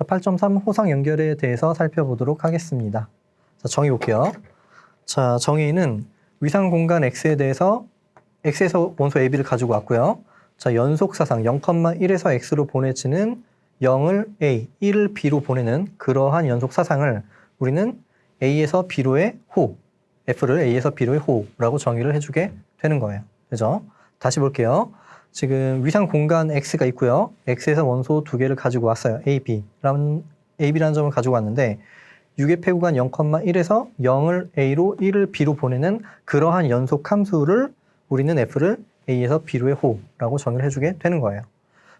자, 8.3 호상 연결에 대해서 살펴보도록 하겠습니다. 자, 정의 볼게요. 자, 정의는 위상 공간 X에 대해서 X에서 원소 AB를 가지고 왔고요. 자, 연속 사상 0,1에서 X로 보내지는 0을 A, 1을 B로 보내는 그러한 연속 사상을 우리는 A에서 B로의 호, F를 A에서 B로의 호라고 정의를 해주게 되는 거예요. 그죠? 다시 볼게요. 지금 위상 공간 X가 있고요. X에서 원소 두 개를 가지고 왔어요. AB라는 점을 가지고 왔는데 6의 폐구간 0,1에서 0을 A로 1을 B로 보내는 그러한 연속 함수를 우리는 F를 A에서 B로의 호라고 정의를 해주게 되는 거예요.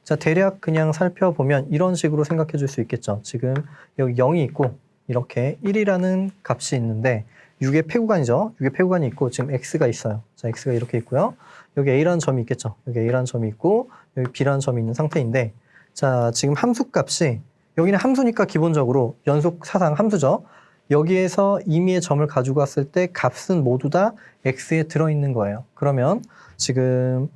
자, 대략 그냥 살펴보면 이런 식으로 생각해 줄 수 있겠죠. 지금 여기 0이 있고 이렇게 1이라는 값이 있는데 6의 폐구간이죠. 6의 폐구간이 있고 지금 X가 있어요. 자, X가 이렇게 있고요. 여기 A라는 점이 있겠죠. 여기 A라는 점이 있고 여기 B라는 점이 있는 상태인데 자, 지금 함수 값이 여기는 함수니까 기본적으로 연속 사상 함수죠. 여기에서 임의의 점을 가지고 왔을 때 값은 모두 다 X에 들어있는 거예요. 그러면 지금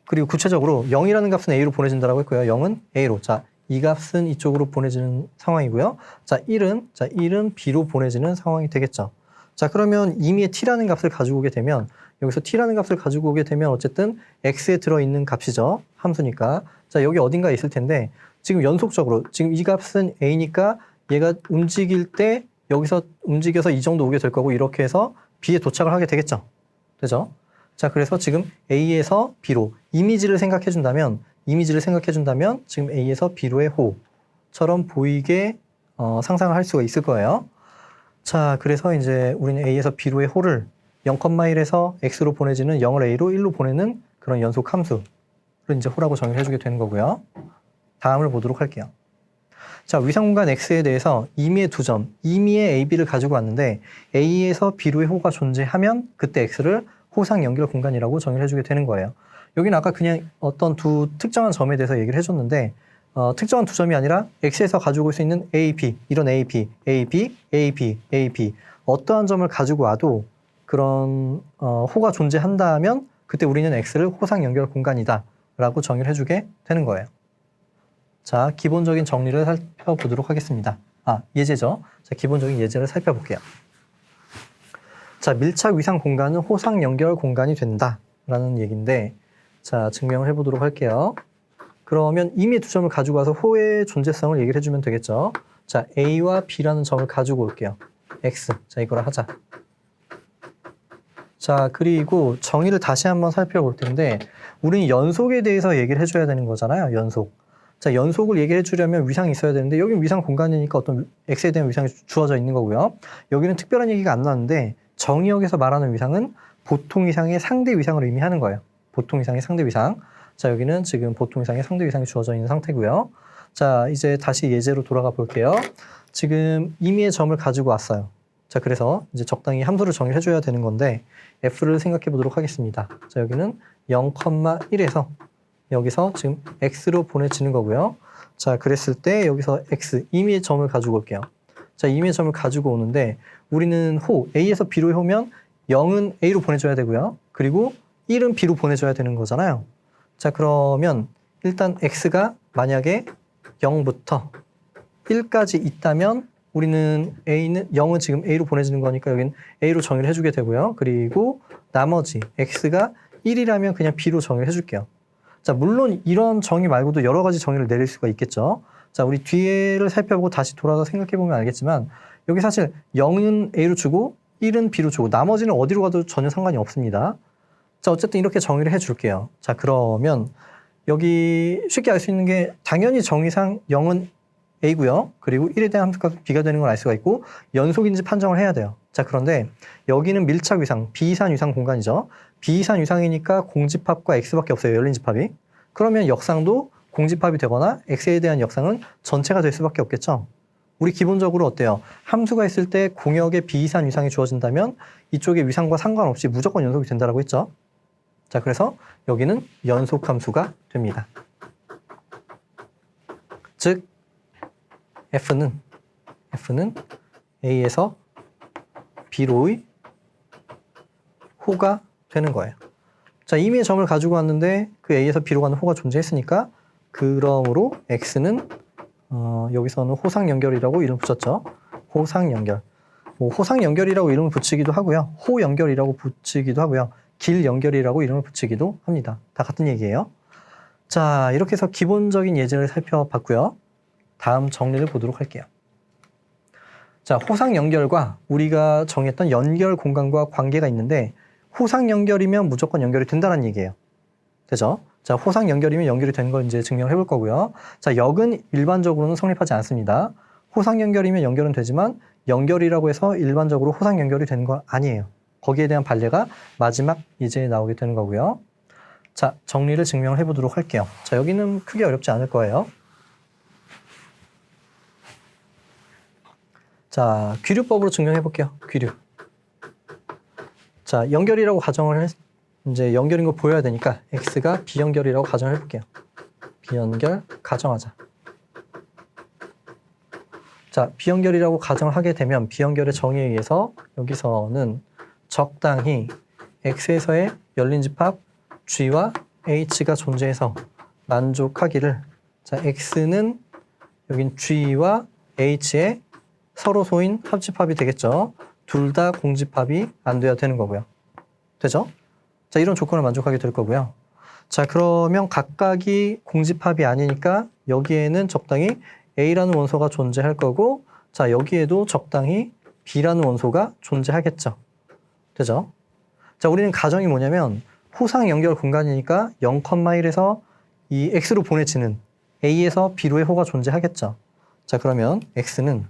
그리고 구체적으로 0이라는 값은 A로 보내진다고 했고요. 0은 A로. 자, 이 값은 이쪽으로 보내지는 상황이고요. 자, 1은 B로 보내지는 상황이 되겠죠. 자, 그러면 임의의 T라는 값을 가지고 오게 되면 여기서 T라는 값을 가지고 오게 되면 어쨌든 X에 들어있는 값이죠. 함수니까. 자, 여기 어딘가에 있을 텐데 지금 연속적으로 지금 이 값은 A니까 얘가 움직일 때 여기서 움직여서 이 정도 오게 될 거고 이렇게 해서 B에 도착을 하게 되겠죠. 되죠? 자, 그래서 지금 A에서 B로 이미지를 생각해 준다면 지금 A에서 B로의 호처럼 보이게 상상을 할 수가 있을 거예요. 자, 그래서 이제 우리는 A에서 B로의 호를 0,1에서 X로 보내지는 0을 A로 1로 보내는 그런 연속 함수를 이제 호라고 정의를 해주게 되는 거고요. 다음을 보도록 할게요. 자, 위상공간 X에 대해서 임의의 두 점, 임의의 AB를 가지고 왔는데 A에서 B로의 호가 존재하면 그때 X를 호상 연결 공간이라고 정의를 해주게 되는 거예요. 여기는 아까 그냥 어떤 두 특정한 점에 대해서 얘기를 해줬는데 특정한 두 점이 아니라 X에서 가지고 올 수 있는 AP, 이런 AP, AB, AB, AB 어떠한 점을 가지고 와도 그런 호가 존재한다면 그때 우리는 X를 호상 연결 공간이다 라고 정의를 해주게 되는 거예요. 자, 기본적인 정리를 살펴보도록 하겠습니다. 예제죠. 자, 기본적인 예제를 살펴볼게요. 자, 밀착 위상 공간은 호상 연결 공간이 된다라는 얘기인데 자, 증명을 해보도록 할게요. 그러면 임의 두 점을 가지고 와서 호의 존재성을 얘기를 해주면 되겠죠. 자, A와 B라는 점을 가지고 올게요. X. 자, 이거를 하자. 자, 그리고 정의를 다시 한번 살펴볼 텐데 우리는 연속에 대해서 얘기를 해줘야 되는 거잖아요. 연속. 자, 연속을 얘기해 주려면 위상이 있어야 되는데 여기는 위상 공간이니까 어떤 X에 대한 위상이 주어져 있는 거고요. 여기는 특별한 얘기가 안 나왔는데 정의역에서 말하는 위상은 보통 위상의 상대 위상을 의미하는 거예요. 보통 위상의 상대 위상. 자, 여기는 지금 보통 위상의 상대 위상이 주어져 있는 상태고요. 자, 이제 다시 예제로 돌아가 볼게요. 지금 임의의 점을 가지고 왔어요. 자, 그래서 이제 적당히 함수를 정의해 줘야 되는 건데 F를 생각해 보도록 하겠습니다. 자, 여기는 0,1에서 여기서 지금 X로 보내지는 거고요. 자, 그랬을 때 여기서 X, 임의의 점을 가지고 올게요. 자, 임의의 점을 가지고 오는데 우리는 호, A에서 B로 오면 0은 A로 보내줘야 되고요. 그리고 1은 B로 보내줘야 되는 거잖아요. 자, 그러면 일단 X가 만약에 0부터 1까지 있다면 우리는 0은 지금 A로 보내지는 거니까 여기는 A로 정의를 해주게 되고요. 그리고 나머지 X가 1이라면 그냥 B로 정의를 해줄게요. 자, 물론 이런 정의 말고도 여러 가지 정의를 내릴 수가 있겠죠. 자, 우리 뒤에를 살펴보고 다시 돌아서 생각해보면 알겠지만 여기 사실 0은 A로 주고 1은 B로 주고 나머지는 어디로 가도 전혀 상관이 없습니다. 자, 어쨌든 이렇게 정의를 해줄게요. 자, 그러면 여기 쉽게 알 수 있는 게 당연히 정의상 0은 A고요. 그리고 1에 대한 함수값이 B가 되는 걸 알 수가 있고 연속인지 판정을 해야 돼요. 자, 그런데 여기는 밀착 위상, 비이산 위상 공간이죠. 비이산 위상이니까 공집합과 X밖에 없어요. 열린 집합이. 그러면 역상도 공집합이 되거나 X에 대한 역상은 전체가 될 수밖에 없겠죠. 우리 기본적으로 어때요? 함수가 있을 때 공역에 비이산 위상이 주어진다면 이쪽의 위상과 상관없이 무조건 연속이 된다고 했죠. 자, 그래서 여기는 연속 함수가 됩니다. 즉 F는 A에서 B로의 호가 되는 거예요. 자, 임의의 점을 가지고 왔는데 그 A에서 B로 가는 호가 존재했으니까 그러므로 X는 여기서는 호상 연결이라고 이름 붙였죠. 호상 연결. 뭐 호상 연결이라고 이름을 붙이기도 하고요. 호 연결이라고 붙이기도 하고요. 길 연결이라고 이름을 붙이기도 합니다. 다 같은 얘기예요. 자, 이렇게 해서 기본적인 예제를 살펴봤고요. 다음 정리를 보도록 할게요. 자, 호상 연결과 우리가 정했던 연결 공간과 관계가 있는데 호상 연결이면 무조건 연결이 된다는 얘기예요. 되죠? 자, 호상 연결이면 연결이 된 걸 이제 증명을 해볼 거고요. 자, 역은 일반적으로는 성립하지 않습니다. 호상 연결이면 연결은 되지만 연결이라고 해서 일반적으로 호상 연결이 되는 건 아니에요. 거기에 대한 판례가 마지막 예제에 나오게 되는 거고요. 자, 정리를 증명을 해보도록 할게요. 자, 여기는 크게 어렵지 않을 거예요. 자, 귀류법으로 증명해 볼게요. 귀류. 자, 연결이라고 가정을 이제 연결인 거 보여야 되니까 x가 비연결이라고 가정을 해볼게요. 비연결 가정하자. 자, 비연결이라고 가정을 하게 되면 비연결의 정의에 의해서 여기서는 적당히 x에서의 열린 집합 g와 h가 존재해서 만족하기를, 자, x는 여긴 g와 h의 서로소인 합집합이 되겠죠. 둘 다 공집합이 안 돼야 되는 거고요. 되죠? 자, 이런 조건을 만족하게 될 거고요. 자, 그러면 각각이 공집합이 아니니까 여기에는 적당히 A라는 원소가 존재할 거고, 자, 여기에도 적당히 B라는 원소가 존재하겠죠. 되죠? 자, 우리는 가정이 뭐냐면 호상 연결 공간이니까 0,1에서 이 X로 보내지는 A에서 B로의 호가 존재하겠죠. 자, 그러면 X는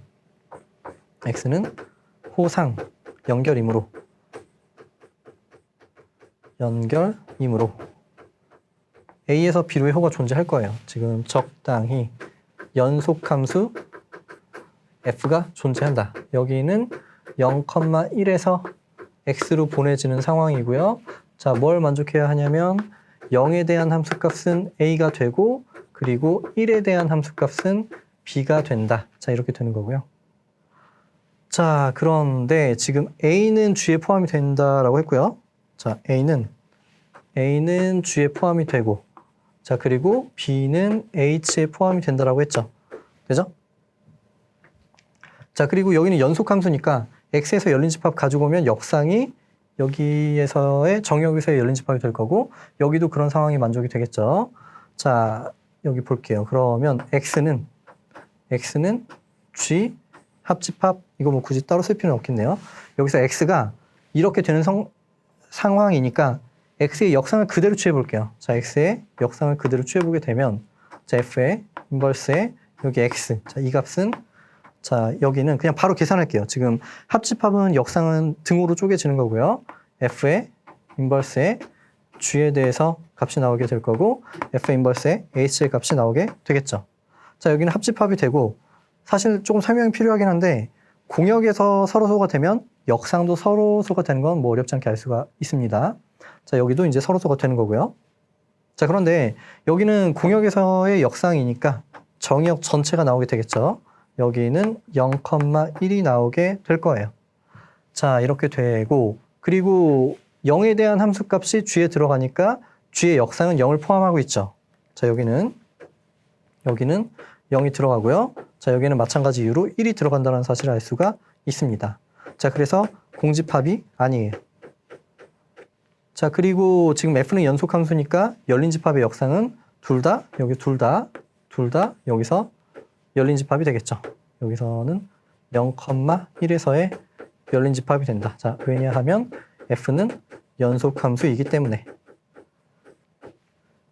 호상 연결이므로 A에서 B로의 호가 존재할 거예요. 지금 적당히 연속함수 F가 존재한다. 여기는 0,1에서 X로 보내지는 상황이고요. 자, 뭘 만족해야 하냐면 0에 대한 함수값은 A가 되고 그리고 1에 대한 함수값은 B가 된다. 자, 이렇게 되는 거고요. 자, 그런데 지금 A는 G에 포함이 된다라고 했고요. 자, A는 G에 포함이 되고, 자, 그리고 B는 H에 포함이 된다라고 했죠. 되죠? 자, 그리고 여기는 연속함수니까 X에서 열린 집합 가지고 오면 역상이 여기에서의 정역에서의 열린 집합이 될 거고, 여기도 그런 상황이 만족이 되겠죠. 자, 여기 볼게요. 그러면 X는 G 합집합, 이거 뭐 굳이 따로 쓸 필요는 없겠네요. 여기서 X가 이렇게 되는 상황이니까 X의 역상을 그대로 취해볼게요. 자, X의 역상을 그대로 취해보게 되면, 자, F의 인버스에 여기 X. 자, 이 값은, 자, 여기는 그냥 바로 계산할게요. 지금 합집합은 역상은 등으로 쪼개지는 거고요. F의 인버스에 G에 대해서 값이 나오게 될 거고, F의 인버스에 H의 값이 나오게 되겠죠. 자, 여기는 합집합이 되고, 사실 조금 설명이 필요하긴 한데, 공역에서 서로소가 되면 역상도 서로소가 되는 건 뭐 어렵지 않게 알 수가 있습니다. 자, 여기도 이제 서로소가 되는 거고요. 자, 그런데 여기는 공역에서의 역상이니까 정역 전체가 나오게 되겠죠. 여기는 0,1이 나오게 될 거예요. 자, 이렇게 되고, 그리고 0에 대한 함수값이 G에 들어가니까 G의 역상은 0을 포함하고 있죠. 자, 여기는 0이 들어가고요. 자, 여기는 마찬가지 이유로 1이 들어간다는 사실을 알 수가 있습니다. 자, 그래서 공집합이 아니에요. 자, 그리고 지금 F는 연속함수니까 열린 집합의 역상은 둘 다 여기서 열린 집합이 되겠죠. 여기서는 0,1에서의 열린 집합이 된다. 자, 왜냐하면 F는 연속함수이기 때문에.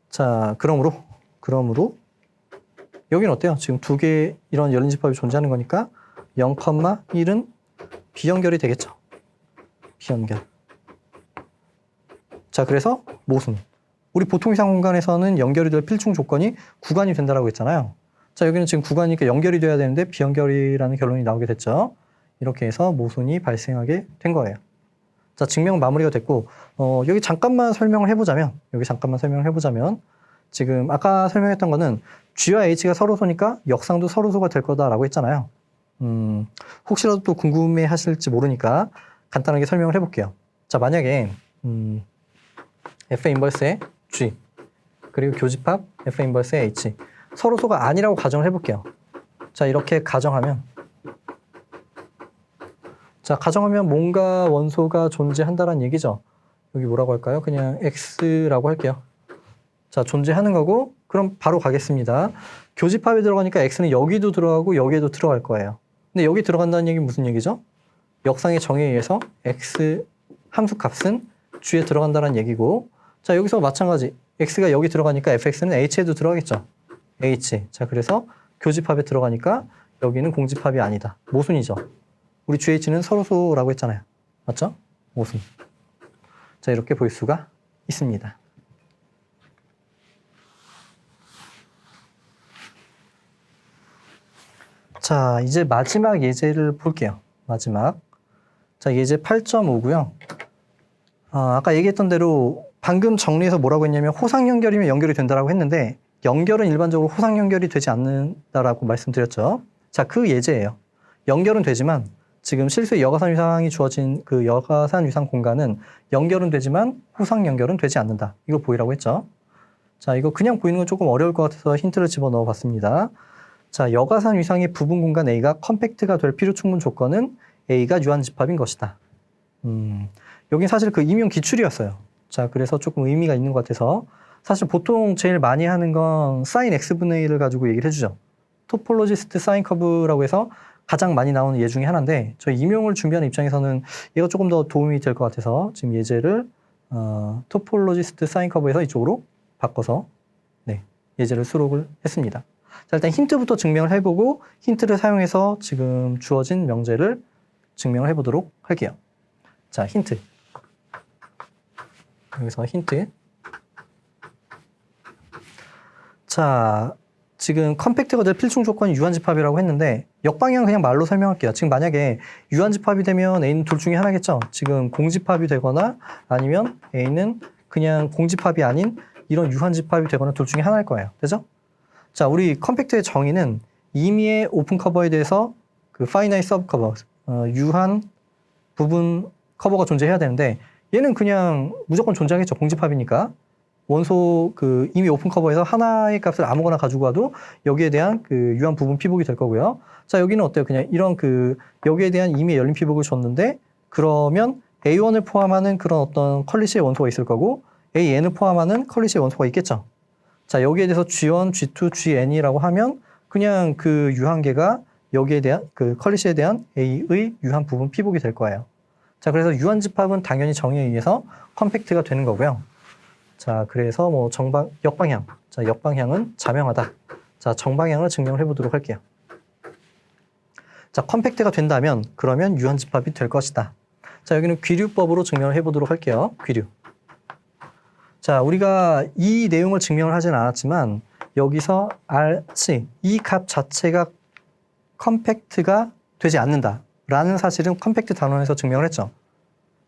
자, 그러므로 여기는 어때요? 지금 두 개 이런 열린 집합이 존재하는 거니까 0,1은 비연결이 되겠죠. 비연결. 자, 그래서 모순. 우리 보통 이상 공간에서는 연결이 될 필충 조건이 구간이 된다라고 했잖아요. 자, 여기는 지금 구간이니까 연결이 돼야 되는데 비연결이라는 결론이 나오게 됐죠. 이렇게 해서 모순이 발생하게 된 거예요. 자, 증명 마무리가 됐고, 여기 잠깐만 설명을 해보자면, 지금 아까 설명했던 거는 G와 H가 서로소니까 역상도 서로소가 될 거다라고 했잖아요. 혹시라도 또 궁금해 하실지 모르니까 간단하게 설명을 해볼게요. 자, 만약에 F 인버스의 G 그리고 교집합 F 인버스의 H 서로소가 아니라고 가정을 해볼게요. 자, 이렇게 가정하면 뭔가 원소가 존재한다는 얘기죠. 여기 뭐라고 할까요? 그냥 X라고 할게요. 자, 존재하는 거고, 그럼 바로 가겠습니다. 교집합에 들어가니까 X는 여기도 들어가고 여기에도 들어갈 거예요. 근데 여기 들어간다는 얘기는 무슨 얘기죠? 역상의 정의에 의해서 X 함수 값은 G에 들어간다는 얘기고, 자, 여기서 마찬가지. X가 여기 들어가니까 fx는 H에도 들어가겠죠. H. 자, 그래서 교집합에 들어가니까 여기는 공집합이 아니다. 모순이죠. 우리 GH는 서로소라고 했잖아요. 맞죠? 모순. 자, 이렇게 볼 수가 있습니다. 자, 이제 마지막 예제를 볼게요. 마지막. 자, 예제 8.5고요. 아까 얘기했던 대로 방금 정리해서 뭐라고 했냐면 호상 연결이면 연결이 된다라고 했는데 연결은 일반적으로 호상 연결이 되지 않는다라고 말씀드렸죠. 자, 그 예제예요. 연결은 되지만 지금 실수의 여가산 위상이 주어진 그 여가산 위상 공간은 연결은 되지만 호상 연결은 되지 않는다. 이거 보이라고 했죠. 자, 이거 그냥 보이는 건 조금 어려울 것 같아서 힌트를 집어넣어 봤습니다. 자, 여가산 위상의 부분 공간 A가 컴팩트가 될 필요 충분 조건은 A가 유한집합인 것이다. 여긴 사실 그 임용 기출이었어요. 자, 그래서 조금 의미가 있는 것 같아서 사실 보통 제일 많이 하는 건 사인 x분의 1을 가지고 얘기를 해주죠. 토폴로지스트 사인 커브라고 해서 가장 많이 나오는 예 중에 하나인데 저희 임용을 준비하는 입장에서는 얘가 조금 더 도움이 될 것 같아서 지금 예제를 토폴로지스트 사인 커브에서 이쪽으로 바꿔서 네, 예제를 수록을 했습니다. 자, 일단 힌트부터 증명을 해보고 힌트를 사용해서 지금 주어진 명제를 증명을 해보도록 할게요. 자, 힌트. 여기서 힌트. 자, 지금 컴팩트가 될 필충 조건이 유한집합이라고 했는데 역방향은 그냥 말로 설명할게요. 지금 만약에 유한집합이 되면 A는 둘 중에 하나겠죠. 지금 공집합이 되거나 아니면 A는 그냥 공집합이 아닌 이런 유한집합이 되거나 둘 중에 하나일 거예요. 되죠? 자, 우리 컴팩트의 정의는 임의의 오픈 커버에 대해서 그 파이나이트 서브 커버, 유한 부분 커버가 존재해야 되는데 얘는 그냥 무조건 존재하겠죠. 공집합이니까. 원소 그 이미 오픈 커버에서 하나의 값을 아무거나 가지고 와도 여기에 대한 그 유한 부분 피복이 될 거고요. 자, 여기는 어때요? 그냥 이런 그 여기에 대한 이미 열린 피복을 줬는데 그러면 A1을 포함하는 그런 어떤 컬리시의 원소가 있을 거고 AN을 포함하는 컬리시의 원소가 있겠죠. 자, 여기에 대해서 G1, G2, GN이라고 하면 그냥 그 유한계가 여기에 대한 그 컬리시에 대한 A의 유한 부분 피복이 될 거예요. 자, 그래서 유한집합은 당연히 정의에 의해서 컴팩트가 되는 거고요. 자, 그래서 뭐 역방향. 자, 역방향은 자명하다. 자, 정방향을 증명을 해보도록 할게요. 자, 컴팩트가 된다면 그러면 유한집합이 될 것이다. 자, 여기는 귀류법으로 증명을 해보도록 할게요. 귀류. 자, 우리가 이 내용을 증명을 하진 않았지만 여기서 R치, 이 값 자체가 컴팩트가 되지 않는다라는 사실은 컴팩트 단원에서 증명을 했죠.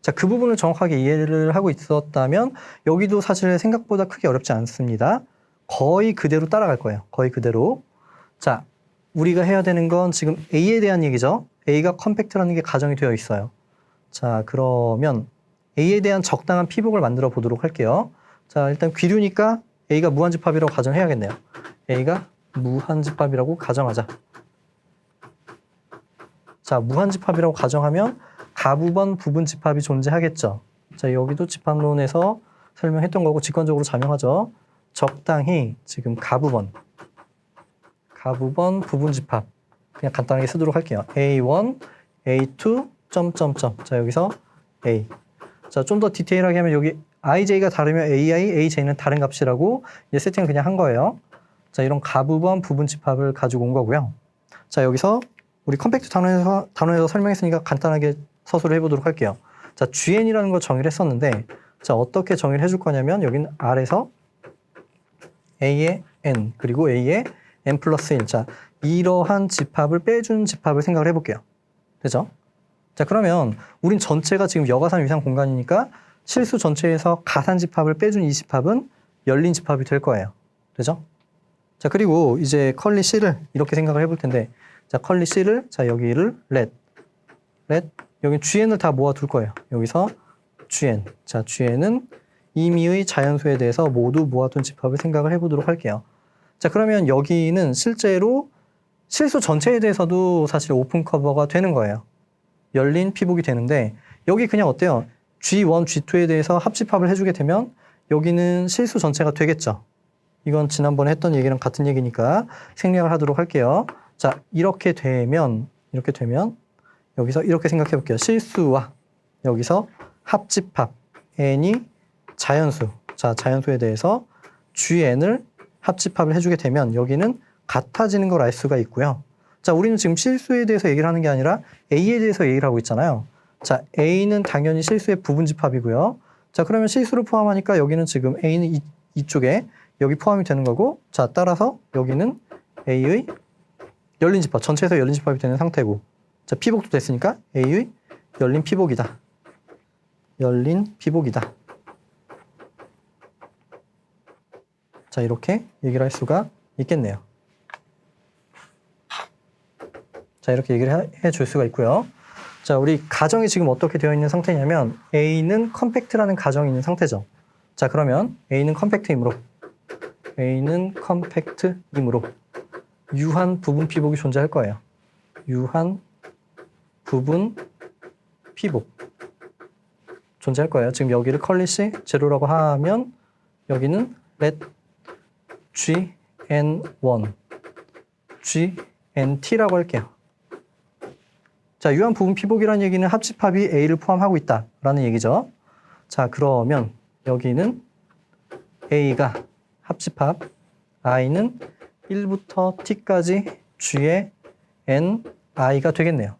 자, 그 부분을 정확하게 이해를 하고 있었다면 여기도 사실 생각보다 크게 어렵지 않습니다. 거의 그대로 따라갈 거예요. 거의 그대로. 자, 우리가 해야 되는 건 지금 A에 대한 얘기죠. A가 컴팩트라는 게 가정이 되어 있어요. 자, 그러면 A에 대한 적당한 피복을 만들어 보도록 할게요. 자, 일단 귀류니까 A가 무한집합이라고 가정해야겠네요. A가 무한집합이라고 가정하자. 자, 무한집합이라고 가정하면 가부번 부분집합이 존재하겠죠. 자, 여기도 집합론에서 설명했던 거고 직관적으로 자명하죠. 적당히 지금 가부번 부분집합 그냥 간단하게 쓰도록 할게요. A1, A2, 점점점. 자, 여기서 A. 자, 좀 더 디테일하게 하면 여기 IJ가 다르면 AI, AJ는 다른 값이라고 이제 세팅을 그냥 한 거예요. 자, 이런 가부번 부분집합을 가지고 온 거고요. 자, 여기서 우리 컴팩트 단원에서 설명했으니까 간단하게 서술을 해보도록 할게요. 자, GN이라는 걸 정의를 했었는데, 자, 어떻게 정의를 해줄 거냐면, 여기는 R에서 A의 N, 그리고 A의 N 플러스 1. 자, 이러한 집합을 빼준 집합을 생각을 해볼게요. 되죠? 자, 그러면 우린 전체가 지금 여가산 위상 공간이니까 실수 전체에서 가산 집합을 빼준 이 집합은 열린 집합이 될 거예요. 되죠? 자, 그리고 이제 컬리 C를 이렇게 생각을 해볼 텐데, 자, 컬리 C를, 자, 여기를 let, 여기 GN을 다 모아둘 거예요. 여기서 GN. 자, GN은 임의의 자연수에 대해서 모두 모아둔 집합을 생각을 해보도록 할게요. 자, 그러면 여기는 실제로 실수 전체에 대해서도 사실 오픈 커버가 되는 거예요. 열린 피복이 되는데 여기 그냥 어때요? G1, G2에 대해서 합집합을 해주게 되면 여기는 실수 전체가 되겠죠. 이건 지난번에 했던 얘기랑 같은 얘기니까 생략을 하도록 할게요. 자, 이렇게 되면 여기서 이렇게 생각해 볼게요. 실수와 여기서 합집합 n이 자연수. 자, 자연수에 대해서 gn을 합집합을 해주게 되면 여기는 같아지는 걸 알 수가 있고요. 자, 우리는 지금 실수에 대해서 얘기를 하는 게 아니라 a에 대해서 얘기를 하고 있잖아요. 자, a는 당연히 실수의 부분집합이고요. 자, 그러면 실수를 포함하니까 여기는 지금 a는 이쪽에 여기 포함이 되는 거고, 자, 따라서 여기는 a의 열린 집합, 전체에서 열린 집합이 되는 상태고, 자, 피복도 됐으니까 a의 열린 피복이다. 열린 피복이다. 자, 이렇게 얘기를 할 수가 있겠네요. 자, 이렇게 얘기를 해줄 수가 있고요. 자, 우리 가정이 지금 어떻게 되어 있는 상태냐면 A는 컴팩트라는 가정이 있는 상태죠. 자, 그러면 A는 컴팩트이므로 유한 부분 피복이 존재할 거예요. 유한 부분 피복 존재할 거예요. 지금 여기를 컬릿이 제로라고 하면 여기는 let gn1 gnT라고 할게요. 자, 유한 부분 피복이라는 얘기는 합집합이 A를 포함하고 있다라는 얘기죠. 자, 그러면 여기는 A가 합집합 I는 1부터 T까지 G의 NI가 되겠네요.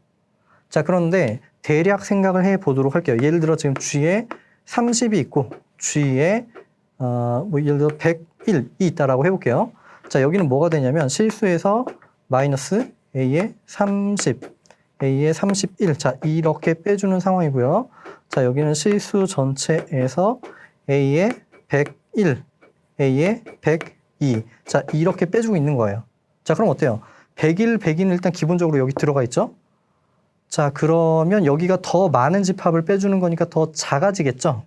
자, 그런데 대략 생각을 해 보도록 할게요. 예를 들어 지금 G에 30이 있고 G에 예를 들어 101이 있다라고 해볼게요. 자, 여기는 뭐가 되냐면 실수에서 마이너스 A의 30 A의 31. 자, 이렇게 빼주는 상황이고요. 자, 여기는 실수 전체에서 A의 101, A의 102. 자, 이렇게 빼주고 있는 거예요. 자, 그럼 어때요? 101, 102는 일단 기본적으로 여기 들어가 있죠? 자, 그러면 여기가 더 많은 집합을 빼주는 거니까 더 작아지겠죠?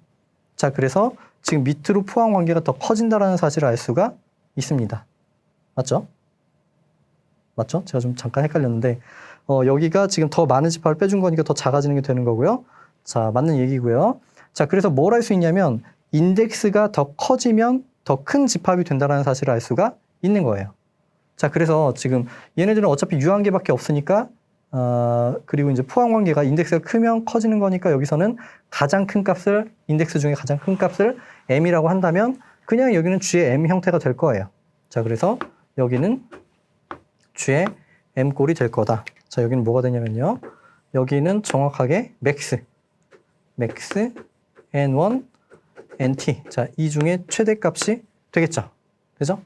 자, 그래서 지금 밑으로 포항 관계가 더 커진다라는 사실을 알 수가 있습니다. 맞죠? 맞죠? 제가 좀 잠깐 헷갈렸는데 여기가 지금 더 많은 집합을 빼준 거니까 더 작아지는 게 되는 거고요. 자, 맞는 얘기고요. 자, 그래서 뭘 할 수 있냐면 인덱스가 더 커지면 더 큰 집합이 된다는 사실을 알 수가 있는 거예요. 자, 그래서 지금 얘네들은 어차피 유한계밖에 없으니까 그리고 이제 포항 관계가 인덱스가 크면 커지는 거니까 여기서는 가장 큰 값을 인덱스 중에 가장 큰 값을 m이라고 한다면 그냥 여기는 g의 m 형태가 될 거예요. 자, 그래서 여기는 g의 m꼴이 될 거다. 자, 여기는 뭐가 되냐면요. 여기는 정확하게 max n1 nt. 자, 이 중에 최대값이 되겠죠. 그죠?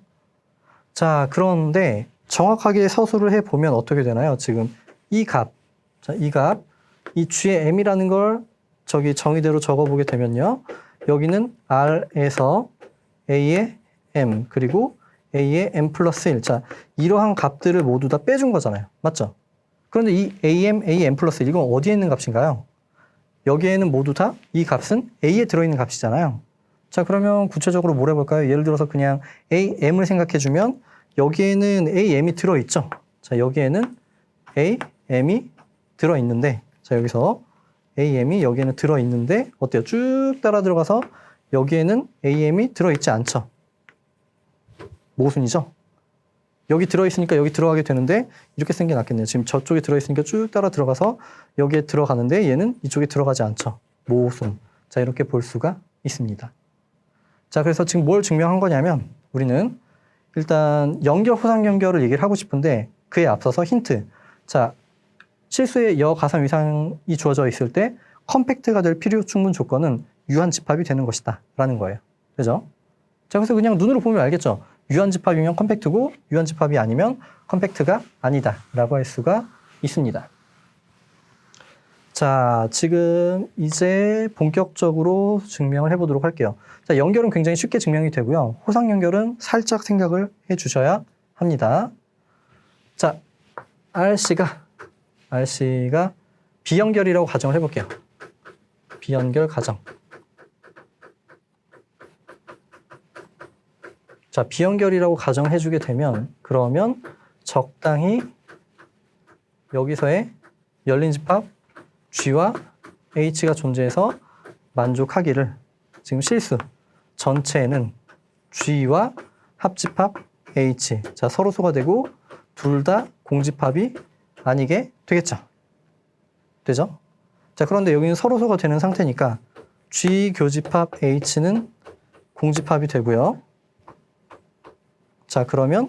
자, 그런데 정확하게 서술을 해 보면 어떻게 되나요? 지금 이 값, 자, 이 g의 m이라는 걸 저기 정의대로 적어보게 되면요. 여기는 r에서 a의 m 그리고 a의 m 플러스 1. 자, 이러한 값들을 모두 다 빼준 거잖아요. 맞죠? 그런데 이 am 플러스 1, 이건 어디에 있는 값인가요? 여기에는 모두 다 이 값은 a에 들어있는 값이잖아요. 자, 그러면 구체적으로 뭘 해볼까요? 예를 들어서 그냥 am을 생각해주면 여기에는 am이 들어있죠. 자, 여기에는 am이 들어있는데, 자, 여기서 am이 여기에는 들어있는데 어때요? 쭉 따라 들어가서 여기에는 am이 들어있지 않죠. 모순이죠. 여기 들어있으니까 여기 들어가게 되는데 이렇게 쓰는 게 낫겠네요. 지금 저쪽에 들어있으니까 쭉 따라 들어가서 여기에 들어가는데 얘는 이쪽에 들어가지 않죠. 모순. 자, 이렇게 볼 수가 있습니다. 자, 그래서 지금 뭘 증명한 거냐면 우리는 일단 연결, 호상 연결을 얘기를 하고 싶은데 그에 앞서서 힌트. 자, 실수의 여가상 위상이 주어져 있을 때 컴팩트가 될 필요 충분 조건은 유한 집합이 되는 것이다 라는 거예요. 그죠? 자, 그래서 그냥 눈으로 보면 알겠죠? 유한 집합이면 컴팩트고 유한 집합이 아니면 컴팩트가 아니다 라고 할 수가 있습니다. 자, 지금 이제 본격적으로 증명을 해보도록 할게요. 자, 연결은 굉장히 쉽게 증명이 되고요. 호상 연결은 살짝 생각을 해 주셔야 합니다. 자, RC가 비연결이라고 가정을 해볼게요. 비연결 가정. 자, 비연결이라고 가정을 해주게 되면 그러면 적당히 여기서의 열린 집합 G와 H가 존재해서 만족하기를 지금 실수 전체는 G와 합집합 H. 자, 서로소가 되고 둘 다 공집합이 아니게 되겠죠. 되죠? 자, 그런데 여기는 서로소가 되는 상태니까 G 교집합 H는 공집합이 되고요. 자, 그러면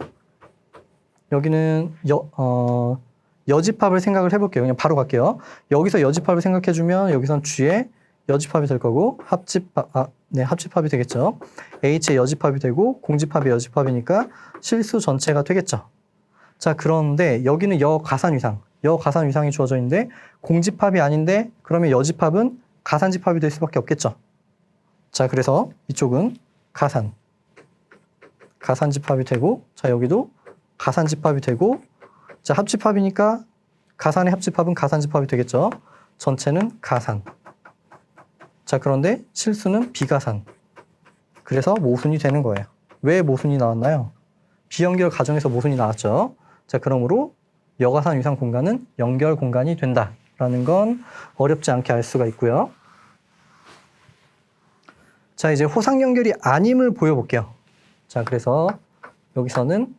여기는 여집합을 생각을 해볼게요. 그냥 바로 갈게요. 여기서 여집합을 생각해주면 여기선 G의 여집합이 될 거고 합집합이 되겠죠. H의 여집합이 되고 공집합의 여집합이니까 실수 전체가 되겠죠. 자, 그런데 여기는 여가산위상이 주어져 있는데 공집합이 아닌데 그러면 여집합은 가산집합이 될 수밖에 없겠죠. 자, 그래서 이쪽은 가산집합이 되고, 자, 여기도 가산집합이 되고, 자, 합집합이니까 가산의 합집합은 가산집합이 되겠죠. 전체는 가산. 자, 그런데 실수는 비가산. 그래서 모순이 되는 거예요. 왜 모순이 나왔나요? 비연결 가정에서 모순이 나왔죠. 자, 그러므로 여가산 위상 공간은 연결 공간이 된다라는 건 어렵지 않게 알 수가 있고요. 자, 이제 호상 연결이 아님을 보여볼게요. 자, 그래서 여기서는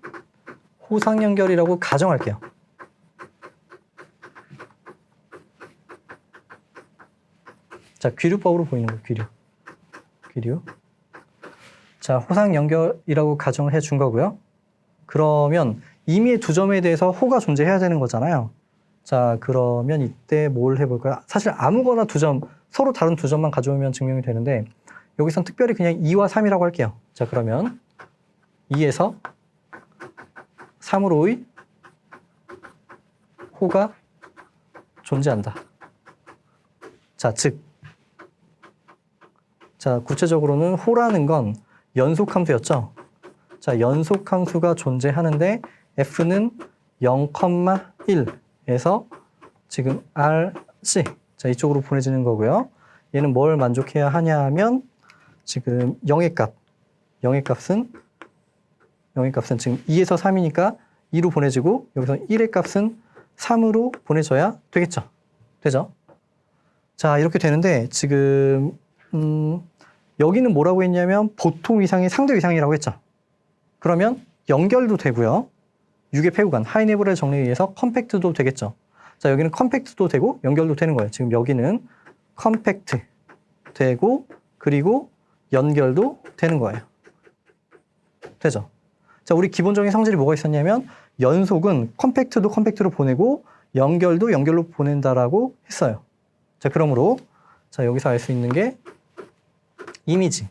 호상 연결이라고 가정할게요. 자, 귀류법으로 보이는 거예요. 귀류. 자, 호상 연결이라고 가정을 해준 거고요. 그러면 임의의 두 점에 대해서 호가 존재해야 되는 거잖아요. 자, 그러면 이때 뭘 해볼까요? 사실 아무거나 두 점, 서로 다른 두 점만 가져오면 증명이 되는데 여기선 특별히 그냥 2와 3이라고 할게요. 자, 그러면 2에서 3으로의 호가 존재한다. 자, 즉, 자, 구체적으로는 호라는 건 연속함수였죠. 자, 연속함수가 존재하는데 F는 0,1에서 지금 RC. 자, 이쪽으로 보내지는 거고요. 얘는 뭘 만족해야 하냐 하면 지금 0의 값은 지금 2에서 3이니까 2로 보내지고 여기서 1의 값은 3으로 보내줘야 되겠죠. 되죠? 자, 이렇게 되는데 지금 여기는 뭐라고 했냐면 보통 위상이 상대 위상이라고 했죠. 그러면 연결도 되고요. 6의 폐구간, 하이네브렐 정리에 의해서 컴팩트도 되겠죠. 자, 여기는 컴팩트도 되고 연결도 되는 거예요. 지금 여기는 컴팩트 되고 그리고 연결도 되는 거예요. 되죠? 자, 우리 기본적인 성질이 뭐가 있었냐면 연속은 컴팩트로 보내고 연결도 연결로 보낸다라고 했어요. 자, 그러므로 자, 여기서 알 수 있는 게 이미지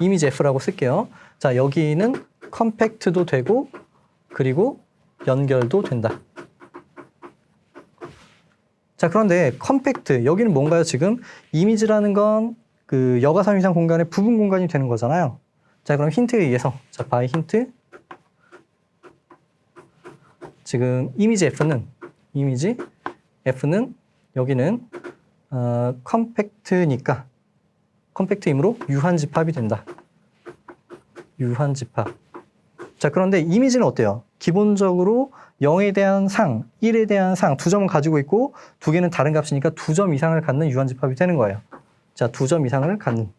F라고 쓸게요. 자, 여기는 컴팩트도 되고 그리고 연결도 된다. 자, 그런데 컴팩트 여기는 뭔가요? 지금 이미지라는 건 그 여가산 위상 공간의 부분 공간이 되는 거잖아요. 자, 그럼 힌트에 의해서 자, 바이 힌트 지금 이미지 F는 여기는 컴팩트니까 컴팩트이므로 유한집합이 된다. 유한집합. 자, 그런데 이미지는 어때요? 기본적으로 0에 대한 상, 1에 대한 상 두 점을 가지고 있고 두 개는 다른 값이니까 두 점 이상을 갖는 유한집합이 되는 거예요. 자, 두 점 이상을 갖는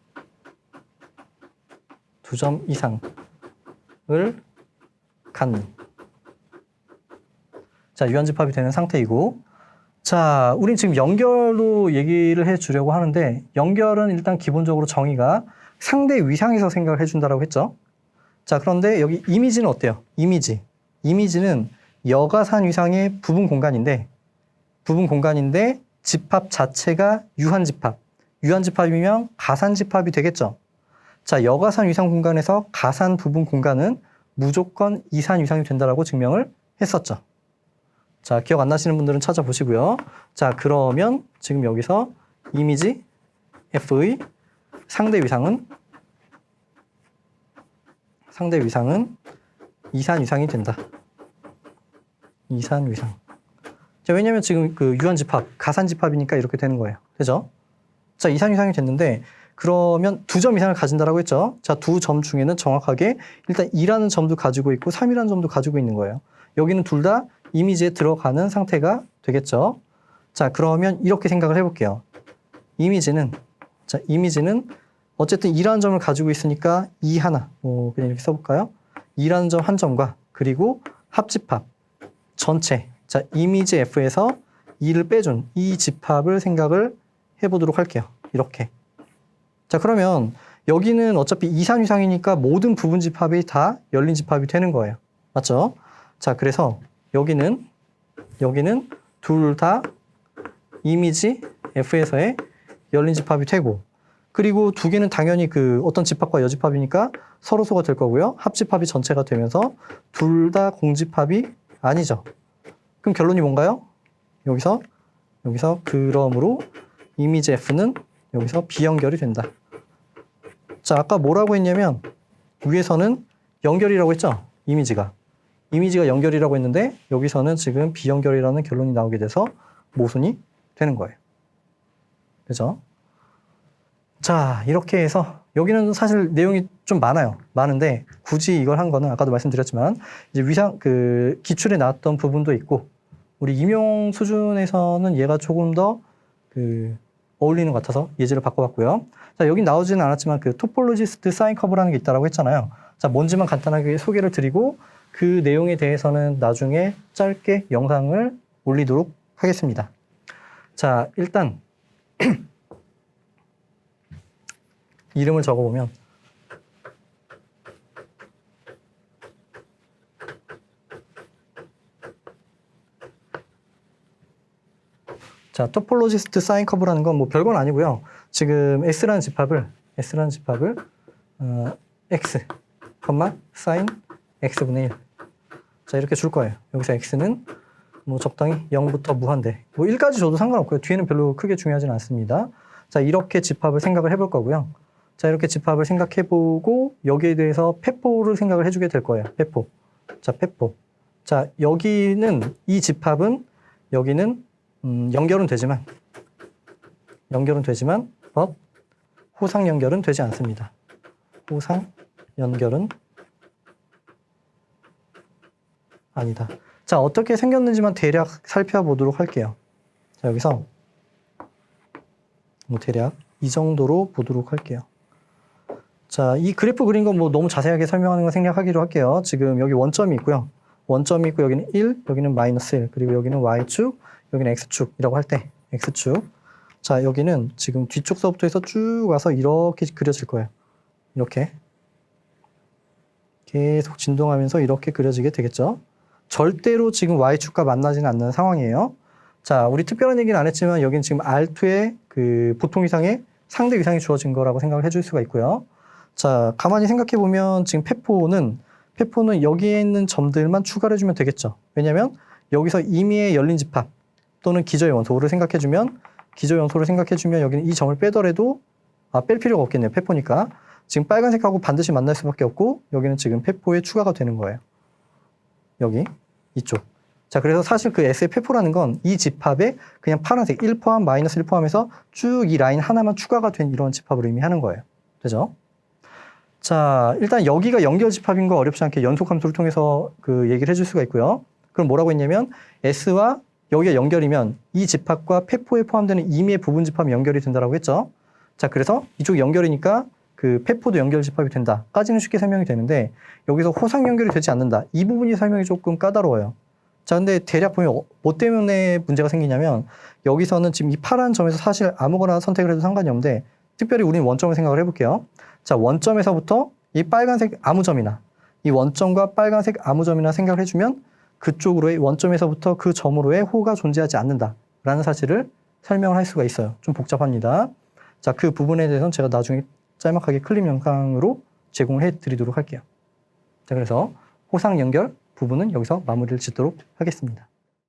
자, 유한집합이 되는 상태이고 자, 우린 지금 연결로 얘기를 해주려고 하는데 연결은 일단 기본적으로 정의가 상대 위상에서 생각을 해준다라고 했죠. 자, 그런데 여기 이미지는 어때요? 이미지는 여가산 위상의 부분 공간인데 집합 자체가 유한집합이면 가산집합이 되겠죠. 자, 여가산 위상 공간에서 가산 부분 공간은 무조건 이산 위상이 된다라고 증명을 했었죠. 자, 기억 안 나시는 분들은 찾아보시고요. 자, 그러면 지금 여기서 이미지 F의 상대 위상은 이산 위상이 된다. 이산 위상. 자, 왜냐면 지금 그 유한집합, 가산집합이니까 이렇게 되는 거예요. 되죠? 자, 이산 위상이 됐는데 그러면 두 점 이상을 가진다라고 했죠. 자, 두 점 중에는 정확하게 일단 2라는 점도 가지고 있고 3이라는 점도 가지고 있는 거예요. 여기는 둘 다 이미지에 들어가는 상태가 되겠죠. 자, 그러면 이렇게 생각을 해볼게요. 이미지는 어쨌든 2라는 점을 가지고 있으니까 2 하나, 그냥 이렇게 써볼까요? 2라는 점 한 점과 그리고 합집합 전체, 자, 이미지 F에서 2를 빼준 이 집합을 생각을 해보도록 할게요. 이렇게. 자, 그러면 여기는 어차피 이산 위상이니까 모든 부분 집합이 다 열린 집합이 되는 거예요. 맞죠? 자, 그래서 여기는 둘 다 이미지 F에서의 열린 집합이 되고, 그리고 두 개는 당연히 그 어떤 집합과 여집합이니까 서로소가 될 거고요. 합집합이 전체가 되면서 둘 다 공집합이 아니죠. 그럼 결론이 뭔가요? 여기서 그러므로 이미지 F는 여기서 비연결이 된다. 자, 아까 뭐라고 했냐면 위에서는 연결이라고 했죠? 이미지가 연결이라고 했는데 여기서는 지금 비연결이라는 결론이 나오게 돼서 모순이 되는 거예요. 그죠? 자, 이렇게 해서 여기는 사실 내용이 좀 많은데 굳이 이걸 한 거는 아까도 말씀드렸지만 이제 기출에 나왔던 부분도 있고 우리 임용 수준에서는 얘가 조금 더 어울리는 것 같아서 예제를 바꿔봤고요. 자, 여긴 나오지는 않았지만 그 토폴로지스트 사인 커브라는 게 있다고 했잖아요. 자, 뭔지만 간단하게 소개를 드리고 그 내용에 대해서는 나중에 짧게 영상을 올리도록 하겠습니다. 자, 일단 이름을 적어보면 자, 토폴로지스트 사인 커브라는 건 뭐 별건 아니고요. 지금 S라는 집합을 X, 사인 X분의 1. 자, 이렇게 줄 거예요. 여기서 X는 뭐 적당히 0부터 무한대. 뭐 1까지 줘도 상관없고요. 뒤에는 별로 크게 중요하진 않습니다. 자, 이렇게 집합을 생각을 해볼 거고요. 자, 이렇게 집합을 생각해보고 여기에 대해서 페포를 생각을 해주게 될 거예요. 페포. 자, 페포. 자, 여기는 이 집합은 여기는 연결은 되지만 호상 연결은 되지 않습니다. 호상 연결은 아니다. 자, 어떻게 생겼는지만 대략 살펴보도록 할게요. 자, 여기서 뭐 대략 이 정도로 보도록 할게요. 자, 이 그래프 그린 건 뭐 너무 자세하게 설명하는 건 생략하기로 할게요. 지금 여기 원점이 있고요. 원점이 있고 여기는 1, 여기는 마이너스 1, 그리고 여기는 Y축, 여기는 X축이라고 할 때 X축. 자, 여기는 지금 뒤쪽서부터 해서 쭉 와서 이렇게 그려질 거예요. 이렇게 계속 진동하면서 이렇게 그려지게 되겠죠. 절대로 지금 Y축과 만나지는 않는 상황이에요. 자, 우리 특별한 얘기는 안 했지만 여기는 지금 R2의 그 보통 위상의 상대 위상이 주어진 거라고 생각을 해줄 수가 있고요. 자, 가만히 생각해 보면 지금 페포는 여기에 있는 점들만 추가를 해주면 되겠죠. 왜냐면 여기서 임의의 열린 집합 또는 기저의 원소를 생각해주면 여기는 이 점을 빼더라도 뺄 필요가 없겠네요. 페포니까. 지금 빨간색하고 반드시 만날 수밖에 없고 여기는 지금 페포에 추가가 되는 거예요. 여기 이쪽. 자, 그래서 사실 그 S의 페포라는 건 이 집합에 그냥 파란색 1 포함 마이너스 1 포함해서 쭉 이 라인 하나만 추가가 된 이런 집합을 의미하는 거예요. 되죠? 자, 일단 여기가 연결 집합인 거 어렵지 않게 연속 함수를 통해서 그 얘기를 해줄 수가 있고요. 그럼 뭐라고 했냐면 S와 여기가 연결이면 이 집합과 페포에 포함되는 임의의 부분 집합이 연결이 된다라고 했죠. 자, 그래서 이쪽이 연결이니까 그 페포도 연결 집합이 된다까지는 쉽게 설명이 되는데 여기서 호상 연결이 되지 않는다. 이 부분이 설명이 조금 까다로워요. 자, 근데 대략 보면 뭐 때문에 문제가 생기냐면 여기서는 지금 이 파란 점에서 사실 아무거나 선택을 해도 상관이 없는데 특별히 우리는 원점을 생각을 해볼게요. 자, 원점에서부터 이 빨간색 아무점이나 이 원점과 빨간색 아무점이나 생각을 해주면 그쪽으로의 원점에서부터 그 점으로의 호가 존재하지 않는다라는 사실을 설명을 할 수가 있어요. 좀 복잡합니다. 자, 그 부분에 대해서는 제가 나중에 짤막하게 클립 영상으로 제공을 해드리도록 할게요. 자, 그래서 호상 연결 부분은 여기서 마무리를 짓도록 하겠습니다.